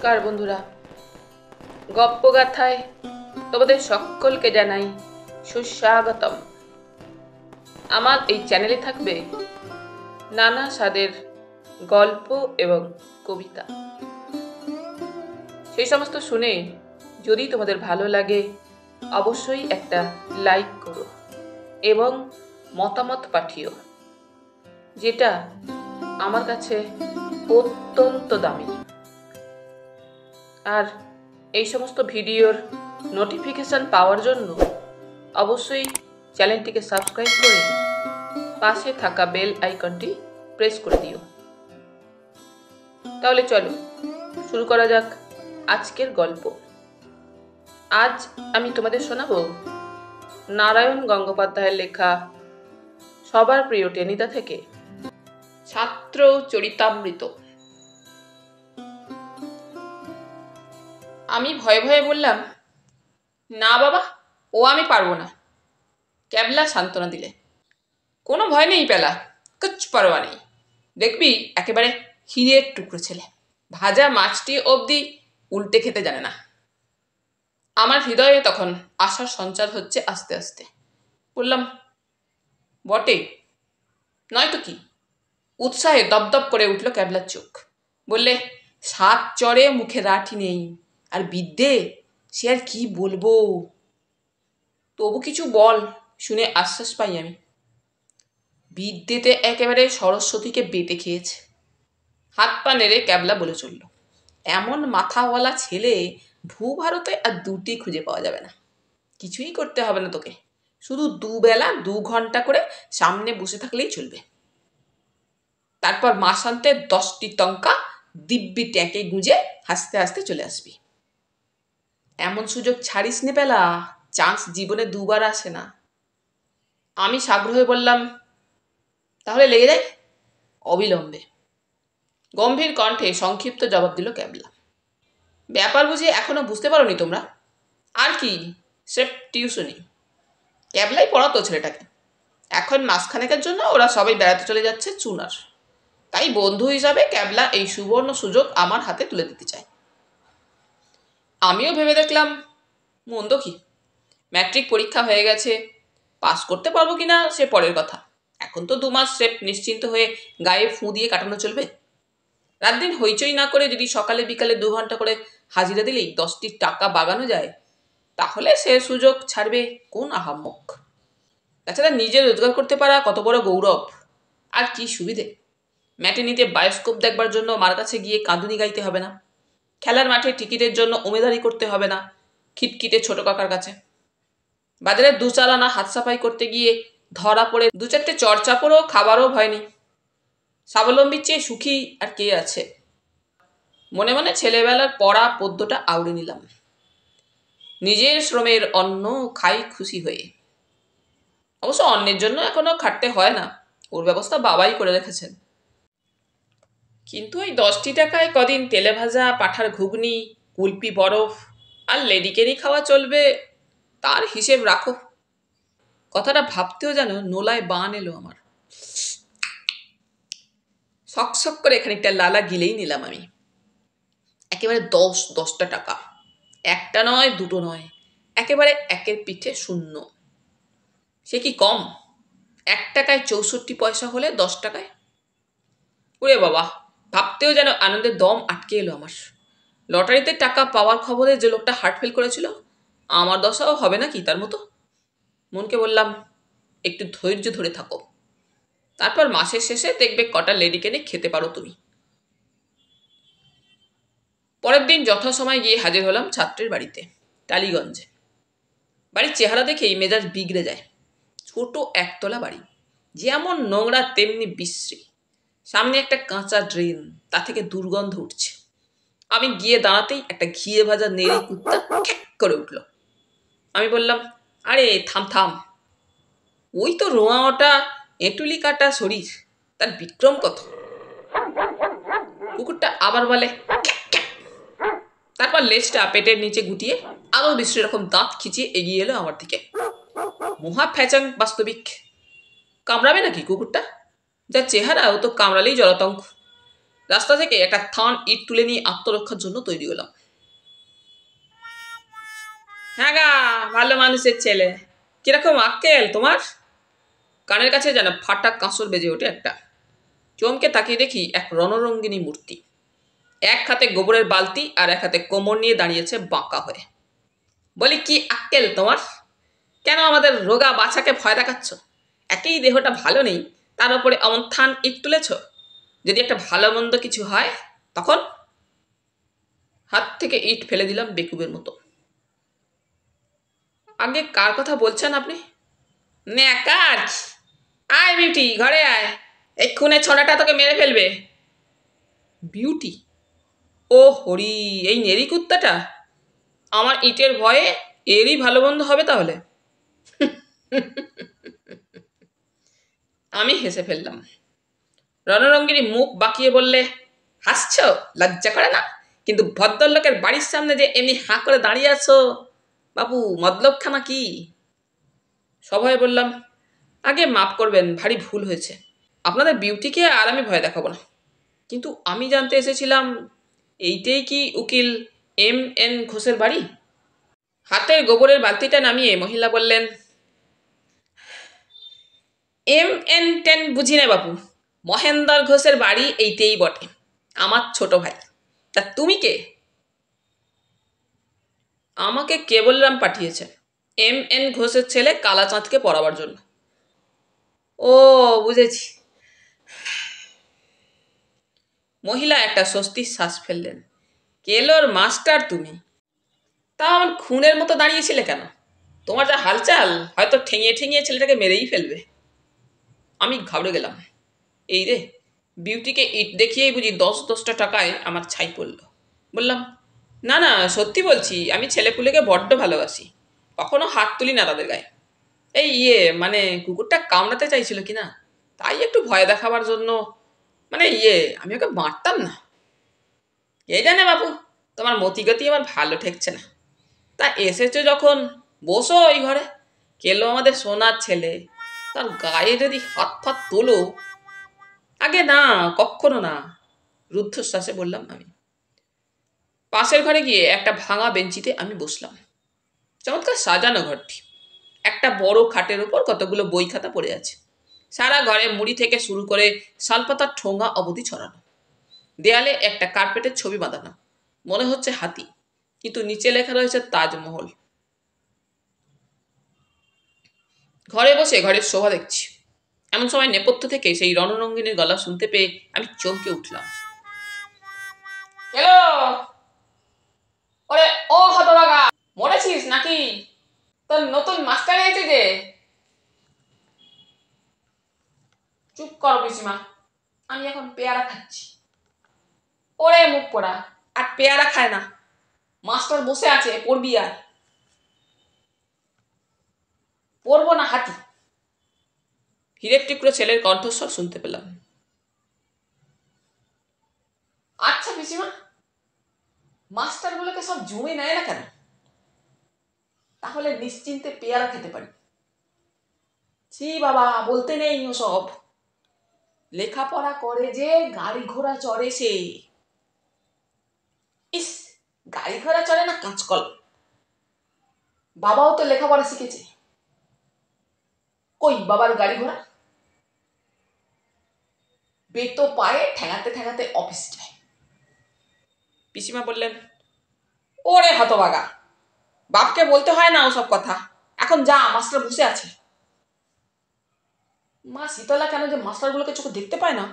নমস্কার বন্ধুরা, গপ্পগাথায় তোমাদের সকলকে জানাই সুস্বাগতম। আমার এই চ্যানেলে থাকবে নানা স্বাদের গল্প এবং কবিতা। সেই সমস্ত শুনে যদি তোমাদের ভালো লাগে অবশ্যই একটা লাইক করো এবং মতামত পাঠিও, যেটা আমার কাছে অত্যন্ত দামি। আর এই সমস্ত ভিডিওর নোটিফিকেশন পাওয়ার জন্য অবশ্যই চ্যানেলটিকে সাবস্ক্রাইব করে পাশে থাকা বেল আইকনটি প্রেস করে দিও। তাহলে চলো শুরু করা যাক আজকের গল্প। আজ আমি তোমাদের শোনাবো নারায়ণ গঙ্গোপাধ্যায়ের লেখা সবার প্রিয় টেনিদা থেকে ছাত্র চরিতামৃত। আমি ভয়ে ভয়ে বললাম, না বাবা, ও আমি পারবো না। ক্যাবলা সান্ত্বনা দিলে, কোনো ভয় নেই পেলা, কুছ পারোয়া নেই, দেখবি একেবারে হিরের টুকরো ছেলে, ভাজা মাছটি অবধি উল্টে খেতে জানে না। আমার হৃদয়ে তখন আশার সঞ্চার হচ্ছে আস্তে আস্তে। বললাম, বটে, নয়তো কি। উৎসাহে দপদপ করে উঠল ক্যাবলার চোখ। বললে, সাত চড়ে মুখে রাঠি নেই, আর বিদ্যে সে আর কি বলবো। তবু কিছু বল, শুনে আশ্বাস পাই আমি। বিদ্যেতে একেবারে সরস্বতীকে বেটে খেয়েছে। হাত পা নেড়ে ক্যাবলা বলে চলল, এমন মাথাওয়ালা ছেলে ভূভারতে আর দুটি খুঁজে পাওয়া যাবে না। কিছুই করতে হবে না তোকে, শুধু দুবেলা 2 ঘন্টা করে সামনে বসে থাকলেই চলবে। তারপর মাসান্তে 10টি টঙ্কা দিব্যি ট্যাঁকে গুঁজে হাসতে হাসতে চলে আসবি। এমন সুযোগ ছাড়িস নে পেলা, চান্স জীবনে 2বার আসে না। আমি সাগ্রহে বললাম, তাহলে লেগে যাই অবিলম্বে। গম্ভীর কণ্ঠে সংক্ষিপ্ত জবাব দিল ক্যাবলা। ব্যাপার বুঝি এখনো বুঝতে পারোনি তোমরা? আর কি, স্রেফ টিউশনি। ক্যাবলাই পড়াতো ছেলেটাকে। এখন মাসখানেকের জন্য ওরা সবাই বেড়াতে চলে যাচ্ছে চুনার। তাই বন্ধু হিসাবে ক্যাবলা এই সুবর্ণ সুযোগ আমার হাতে তুলে দিতে চায়। আমিও ভেবে দেখলাম, মন্দ কি, ম্যাট্রিক পরীক্ষা হয়ে গেছে, পাস করতে পারবো কিনা সে পরের কথা। এখন তো 2 মাস স্রেফ নিশ্চিন্ত হয়ে গায়ে ফুঁ দিয়ে কাটানো চলবে। রাত দিন হইচই না করে যদি সকালে বিকালে 2 ঘন্টা করে হাজিরা দিলেই 10টি টাকা বাগানো যায়, তাহলে সে সুযোগ ছাড়বে কোন আহাম্মক। তাছাড়া নিজে রোজগার করতে পারা কত বড় গৌরব, আর কি সুবিধে। ম্যাটিনিতে বায়োস্কোপ দেখবার জন্য মার কাছে গিয়ে কাঁদুনি গাইতে হবে না। খেলার মাঠে টিকিটের জন্য উমেদারি করতে হবে না খিটখিটে ছোট কাকার কাছে। বাজারে 2 চালানা হাত সাফাই করতে গিয়ে ধরা পড়ে 2-4টে চড়চাপড়ও খাবারও ভয় নেই। স্বাবলম্বীর চেয়ে সুখী আর কে আছে। মনে মনে ছেলেবেলার পড়া পদ্যটা আউড়ে নিলাম। নিজের শ্রমের অন্ন খাই খুশি হয়ে। অবশ্য অন্যের জন্য এখনো খাটতে হয় না, ওর ব্যবস্থা বাবাই করে রেখেছেন। কিন্তু ওই 10টি টাকায় কদিন তেলে ভাজা পাঠার ঘুগনি, কুলপি বরফ আর লেডিকেনি খাওয়া চলবে, তার হিসেব রাখো। কথাটা ভাবতেও যেন নোলায় বান এলো আমার। শক করে খানিকটা লালা গিলেই নিলাম আমি। একেবারে 10টা টাকা, একটা নয়, 2টো নয়, একেবারে একের পিঠে 0। সে কি কম? 1 টাকায় 64 পয়সা হলে 10 টাকায়। ওরে বাবা, ভাবতেও যেন আনন্দের দম আটকে এলো আমার। লটারিতে টাকা পাওয়ার খবরে যে লোকটা হার্ট ফেল করেছিল, আমার দশাও হবে নাকি তার মতো। মনকে বললাম, একটু ধৈর্য ধরে থাকো, তারপর মাসের শেষে দেখবে কটা লেডিকেনি খেতে পারো তুমি। পরের দিন যথাসময় গিয়ে হাজির হলাম ছাত্রের বাড়িতে, টালিগঞ্জে। বাড়ির চেহারা দেখেই মেজাজ বিগড়ে যায়। ছোট একতলা বাড়ি, যেমন নোংরা তেমনি বিশ্রী। সামনে একটা কাঁচা ড্রেন, তা থেকে দুর্গন্ধ উঠছে। আমি গিয়ে দাঁড়াতেই একটা ঘিয়ে ভাজা নেড়ি কুত্তা খ্যাক করে উঠল। আমি বললাম, আরে থাম থাম, ওই তো রোঁয়া ওটা এঁটুলি কাটা শরীর, তার বিক্রম কত। কুকুরটা আবার বলে, তারপর লেজটা পেটের নিচে গুটিয়ে আরো বিশ্রী রকম দাঁত খিচিয়ে এগিয়ে এলো আমার দিকে। মহা ফ্যাচাং বাস্তবিক। কামড়াবে নাকি কুকুরটা? যার চেহারা, ও তো কামড়ালেই জলাতঙ্ক। রাস্তা থেকে একটা থান ইট তুলে নিয়ে আত্মরক্ষার জন্য তৈরি হলাম। হ্যাঁ গা, ভালো মানুষের ছেলে। কিরকম আক্কেল তোমার? কানের কাছে যেন ফাটা কাঁসর বেজে ওঠে একটা। চমকে তাকিয়ে দেখি এক রণরঙ্গিনী মূর্তি। এক হাতে গোবরের বালতি আর এক হাতে কোমর নিয়ে দাঁড়িয়েছে বাঁকা হয়ে। বলি, কি আক্কেল তোমার? কেন আমাদের রোগা বাছাকে ভয় দেখাচ্ছ? একই দেহটা ভালো নেই, তার উপরে অমন থান ইট তুলেছ। যদি একটা ভালো মন্দ কিছু হয় তখন? হাত থেকে ইট ফেলে দিলাম বেকুবের মতো। আগে কার কথা বলছেন আপনি? কাজ। আয় বিউটি, ঘরে আয়। এক্ষুনে ছড়াটা তোকে মেরে ফেলবে। বিউটি? ও হরি, এই নেরি কুত্তাটা? আমার ইটের ভয়ে এরই ভালো মন্দ হবে তাহলে? আমি হেসে ফেললাম। রণরঙ্গিনী মুখ বাঁকিয়ে বললে, হাসছ? লজ্জা করে না? কিন্তু ভদ্রলোকের বাড়ির সামনে যে এমনি হাঁ করে দাঁড়িয়ে আছো, বাবু মতলবখানা কি? সবাই বললাম, আগে মাফ করবেন, ভারী ভুল হয়েছে। আপনাদের বিউটিকে আর আমি ভয় দেখাবো না। কিন্তু আমি জানতে এসেছিলাম, এইটাই কি উকিল M.N. ঘোষের বাড়ি? হাতের গোবরের বালতিটা নামিয়ে মহিলা বললেন, M.N. বুঝি না বাবু, মহেন্দর ঘোষের বাড়ি এইতেই বটে। আমার ছোট ভাই। তা তুমি কে? আমাকে কেবলরাম পাঠিয়েছে M.N. ঘোষের ছেলে কালাচাঁদকে পড়াবার জন্য। ও, বুঝেছি। মহিলা একটা স্বস্তির শ্বাস ফেললেন। কেলোর মাস্টার তুমি? তা আমার খুনের মতো দাঁড়িয়েছিলে কেন? তোমার যা হালচাল, হয়তো ঠেঙিয়ে ঠেঙিয়ে ছেলেটাকে মেরেই ফেলবে। আমি ঘাবড়ে গেলাম। এই রে, বিউটিকে ইট দেখিয়েই বুঝি 10 টাকায় আমার ছাই পড়ল। বললাম, না না, সত্যি বলছি, আমি ছেলেপুলেকে বড্ড ভালোবাসি। কখনো হাত তুলি না তাদের গায়ে। এই মানে কুকুরটা কামড়াতে চাইছিল কিনা, তাই একটু ভয় দেখাবার জন্য। মানে আমি ওকে মারতাম না। এই জানে বাবু, তোমার মতিগতি আমার ভালো ঠেকছে না। তা এসেছো যখন, বসো ওই ঘরে। কেলো আমাদের সোনার ছেলে, তার গায়ে যদি হাত ফাত তোলো। আগে না, কখনো না, রুদ্ধশ্বাসে বললাম আমি। পাশের ঘরে গিয়ে একটা ভাঙা বেঞ্চিতে আমি বসলাম। চমৎকার সাজানো ঘরটি। একটা বড় খাটের উপর কতগুলো বই খাতা পড়ে আছে। সারা ঘরে মুড়ি থেকে শুরু করে শালপাতার ঠোঙা অবধি ছড়ানো। দেয়ালে একটা কার্পেটের ছবি বাঁধানো, মনে হচ্ছে হাতি, কিন্তু নিচে লেখা রয়েছে তাজমহল। ঘরে বসে ঘরের শোভা দেখছি। এমন সময় নেপথ্য থেকে সেই রণরঙ্গিনীর গলা শুনতে পেয়ে আমি চমকে উঠলাম। হ্যালো, ওরে ও হতভাগা, মরেছিস নাকি? তোর নতুন মাস্টার এসেছে যে। চুপ কর পিসিমা, আমি এখন পেয়ারা খাচ্ছি। ওরে মুখ পোড়া, আর পেয়ারা খায় না। মাস্টার বসে আছে, পড়বি আর? পড়বো না হাতি। হীরের টুকরো ছেলের কণ্ঠস্বর শুনতে পেলাম। আচ্ছা পিসিমা, মাস্টারগুলোকে সব জমে নেয় না কেন? তাহলে নিশ্চিন্তে পেয়ারা খেতে পারি। ছি বাবা, বলতে নেই ওসব। লেখাপড়া করে যে গাড়ি ঘোড়া চড়ে সে। ইস, গাড়ি ঘোড়া চড়ে না কাঁচকল। বাবাও তো লেখাপড়া শিখেছে। কই বাবার গাড়ি ঘোড়া? বেতো পায়ে ঠেঙাতে ঠেঙাতে অফিস যায়। পিসিমা বললেন, ওরে হতভাগা, বাপকে বলতে হয় না ওসব কথা। এখন যা, মাস্টার বসে আছে। মা শীতলা কেন যে মাস্টারগুলোকে চোখে দেখতে পায় না?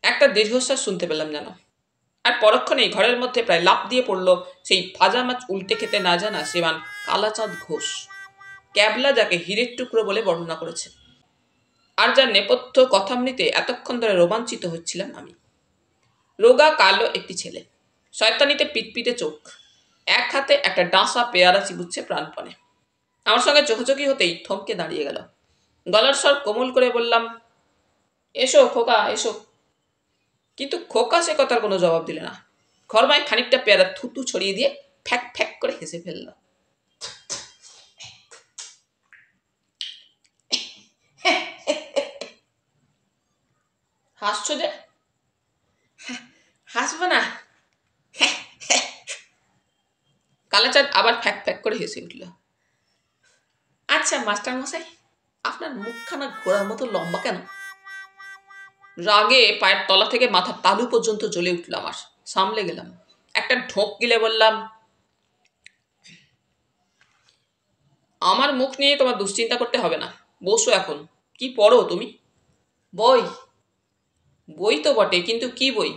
একটা দীর্ঘশ্বাস শুনতে পেলাম যেন। আর পরক্ষণেই ঘরের মধ্যে প্রায় লাফ দিয়ে পড়ল সেই ভাজা মাছ উল্টে খেতে না জানা সেবান কালাচাঁদ ঘোষ, ক্যাবলা, যাকে হীরের টুকরো বলে বর্ণনা করেছে। আর যার নেপথ্য কথামৃতে এতক্ষণ ধরে রোমাঞ্চিত হচ্ছিলাম আমি। রোগা কালো একটি ছেলে, শয়তানিতে পিটপিটে চোখ, এক হাতে একটা ডাঁসা পেয়ারা চিবুচ্ছে প্রাণপণে। আমার সঙ্গে চোখাচোখি হতেই থমকে দাঁড়িয়ে গেল। গলার স্বর কোমল করে বললাম, এসো খোকা, এসো। কিন্তু খোকা সে কথার কোনো জবাব দিলে না। ঘরমায় খানিকটা পেয়ারা থুতু ছড়িয়ে দিয়ে ফ্যাক ফ্যাক করে হেসে ফেলল। হাসছো যে? কালাচাঁদ আবার ফ্যাক ফ্যাক করে হেসে উঠল। আচ্ছা মাস্টার মশাই, আপনার মুখখানা ঘোড়ার মতো লম্বা কেন? রাগে পায়ের তলা থেকে মাথার তালু পর্যন্ত জ্বলে উঠল আমার। সামলে গেলাম, একটা ঢোক গিলে বললাম, আমার মুখ নিয়ে তোমার দুশ্চিন্তা করতে হবে না, বসো এখন। কি পড়ো তুমি? বই? বই তো বটে, কিন্তু কি বই?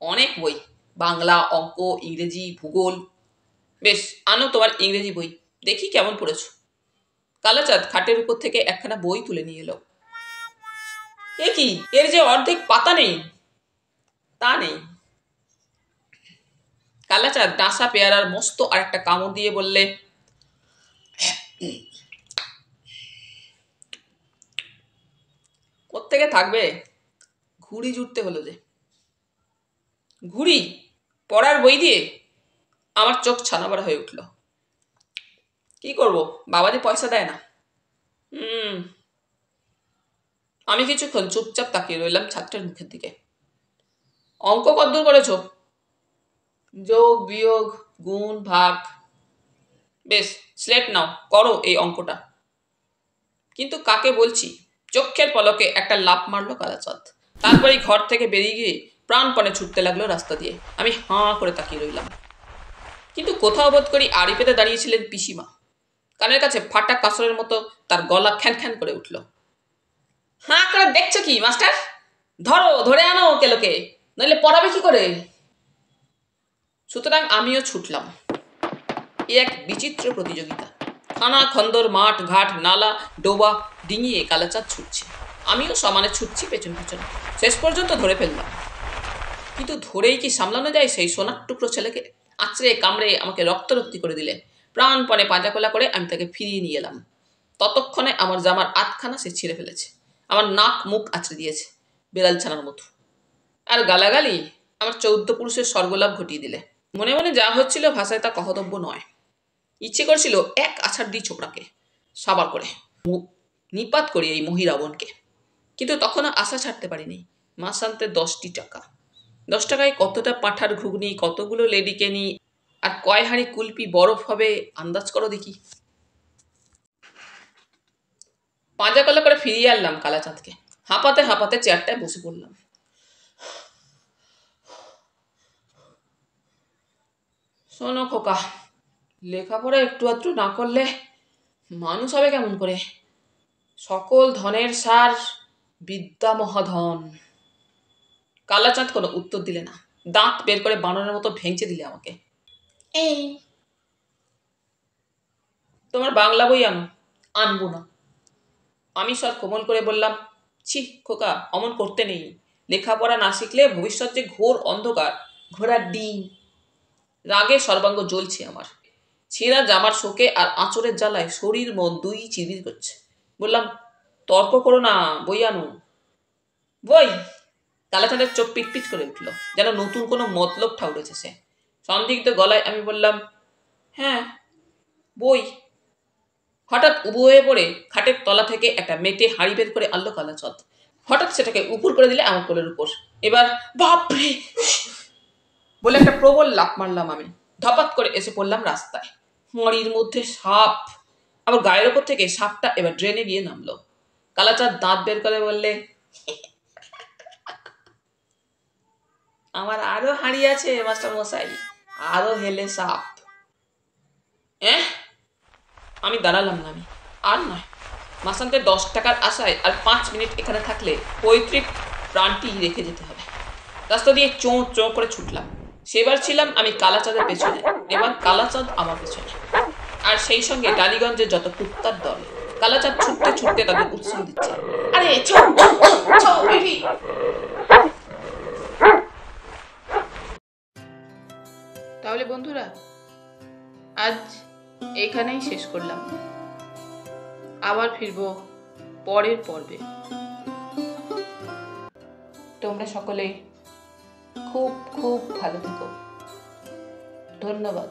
অনেক বই, বাংলা, অঙ্ক, ইংরেজি, ভূগোল। বেশ, আনো তোমার ইংরেজি বই, দেখি কেমন পড়েছ। কালাচাঁদ খাটের উপর থেকে একখানা বই তুলে নিয়ে এলো। এ কি, এর যে অর্ধেক পাতা নেই। তা নেই। কালাচাঁদ ডাঁসা পেয়ারার মস্ত আর একটা কামড় দিয়ে বললে, কোত্থেকে থাকবে? ঘুড়ি জুটতে হলো যে। ঘুড়ি? পড়ার বই দিয়ে? আমার চোখ ছানাবড়া হয়ে উঠল। কি করব, বাবাজি পয়সা দেয় না। আমি কিছুক্ষণ চুপচাপ তাকিয়ে রইলাম ছাত্রের মুখের দিকে। অঙ্ক কদ্দূর করেছ? যোগ, বিয়োগ, গুণ, ভাগ। বেশ, স্লেট নাও, করো এই অঙ্কটা। কিন্তু কাকে বলছি? চোখের পলকে একটা লাফ মারলো কালাচাঁদ। তারপরে ঘর থেকে বেরিয়ে গিয়ে প্রাণপণে ছুটতে লাগলো রাস্তা দিয়ে। আমি হাঁ করে তাকিয়ে রইলাম। কিন্তু কোথাও বোধ করি আড়ি পেতে দাঁড়িয়েছিলেন পিসিমা। কানের কাছে ফাটা কাসরের মতো তার গলা খ্যান খ্যান করে উঠল। হাঁ করে দেখছো কি মাস্টার? ধরো, ধরে আনো ওকে লোকে, নইলে পড়াবে কি করে? সুতরাং আমিও ছুটলাম। এ এক বিচিত্র প্রতিযোগিতা। খানা খন্দর, মাঠ ঘাট, নালা ডোবা ডিঙিয়ে কালাচাঁদ ছুটছে, আমিও সমানে ছুটছি পেছন পেছন। শেষ পর্যন্ত ধরে ফেললাম। কিন্তু ধরেই কি সামলানো যায় সেই সোনার টুকরো ছেলেকে? আঁচড়ে কামড়ে আমাকে রক্তারক্তি করে দিলে। প্রাণপণে পাঁজাকোলা করে আমি তাকে ফিরিয়ে নিয়ে এলাম। ততক্ষণে আমার জামার আধখানা সে ছিঁড়ে ফেলেছে, আমার নাক মুখ আঁচড়ে দিয়েছে বেড়াল ছানার মতো। আর গালাগালি আমার 14 পুরুষের স্বর্গলাভ ঘটিয়ে দিলে। মনে মনে যা হচ্ছিল ভাষায় তা কহতব্য নয়। ইচ্ছে করছিল এক আছাড় দিই ছোকরাকে, সাবার করে নিপাত করি এই মহিরাবণকে। কিন্তু তখনও আশা ছাড়তে পারিনি। মাস আনতে 10টি টাকা। 10 টাকায় কতটা পাঁঠার ঘুগনি, কতগুলো লেডিকেনি, আর কয় হাঁড়ি কুলপি বরফ হবে আন্দাজ করো দেখি। পাঁজা কলা করে ফিরিয়ে আনলাম কালাচাঁদকে। হাঁপাতে হাঁপাতে চেয়ারটায় বসে পড়লাম। শোনো খোকা, লেখাপড়া একটু আধটু না করলে মানুষ হবে কেমন করে? সকল ধনের সার বিদ্যা মহাধন। কালাচাঁদ কোনো উত্তর দিলে না। দাঁত বের করে বানরের মতো ভেঙচে দিলে আমাকে। এই তোমার বাংলা বই আনো। আনবো না। আমি সব কোমল করে বললাম, ছি খোকা, অমন করতে নেই। লেখাপড়া না শিখলে ভবিষ্যৎ যে ঘোর অন্ধকার, ঘোড়ার ডিম। রাগে সর্বাঙ্গ জ্বলছে আমার। ছেঁড়া জামার শোকে আর আঁচড়ের জ্বালায় শরীর মন দুই চিরবির করছে। বললাম, তর্ক করো না, বই আনো। বই? কালাচাঁদের চোখ পিটপিট করে উঠল, যেন নতুন কোনো মতলব ঠাউরেছে সে। সন্দিগ্ধ গলায় আমি বললাম, হ্যাঁ বই। হঠাৎ উবু হয়ে পড়ে খাটের তলা থেকে একটা মেটে হাঁড়ি বের করে আনলো কালাচাঁদ। হঠাৎ সেটাকে উপর করে দিলে আমার কোলের উপর। এবার বাপরে বলে একটা প্রবল লাফ মারলাম আমি। ধপাত করে এসে পড়লাম রাস্তায়। হাঁড়ির মধ্যে সাপ। আমার গায়ের ওপর থেকে সাপটা এবার ড্রেনে গিয়ে নামলো। কালাচাঁদ দাঁত বের করে বললে, আমার আরো হাঁড়ি আছে মাস্টার মশাই, আরো হেলে সাপ। আমি দাঁড়ালাম না। আমি আর নয়। মাসান্তে 10 টাকার আশায় আর 5 মিনিট এখানে থাকলে পৈতৃক প্রাণটি রেখে যেতে হবে। রাস্তা দিয়ে চোঁ চোঁ করে ছুটলাম। সেবার ছিলাম আমি কালাচাঁদের পেছনে, এবার কালাচাঁদ আমার পেছনে। আর সেই সঙ্গে টালিগঞ্জের যত কুত্তার দল। কালাচাঁদ ছুটতে ছুটতে তাদের উৎসাহ দিচ্ছে, আরে ছো ছো বেবি। তাহলে বন্ধুরা, আজ এইখানেই শেষ করলাম। আবার ফিরবো পরের পর্বে। তোমরা সকলে খুব খুব ভালো থেকো। ধন্যবাদ।